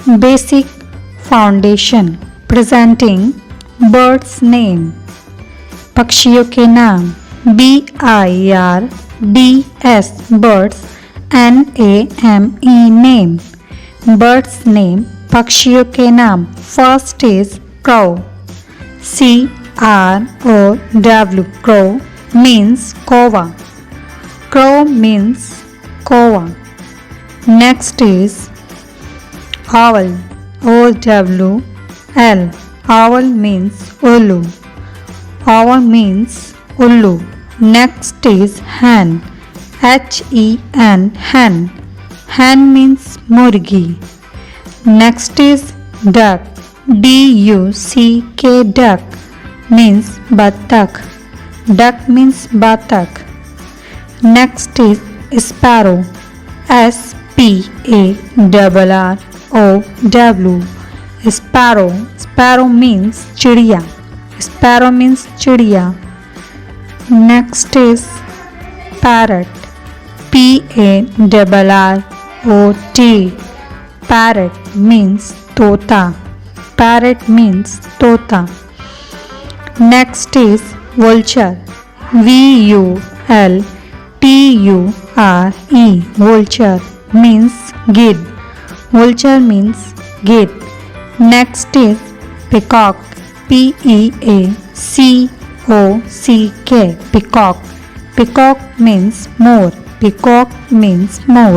Basic foundation presenting birds name. पक्षियों के नाम BIRDS birds NAME name. Birds name पक्षियों के नाम. First is crow. CROW crow means कौवा. Crow means कौवा. Next is owl. OWL. Owl means ullu. Owl means ullu. Next is hen. HEN hen. Hen means murgi. Next is duck. DUCK duck means battak. Duck means battak. Next is sparrow. SPARROW. Sparrow. Sparrow means चिड़िया. Sparrow means चिड़िया. Next is parrot. PARROT. Parrot means तोता. Parrot means तोता. Next is vulture. VULTURE. Vulture means gid. Vulture means gid. Next is peacock. PEACOCK. Peacock. Peacock means more. Peacock means more.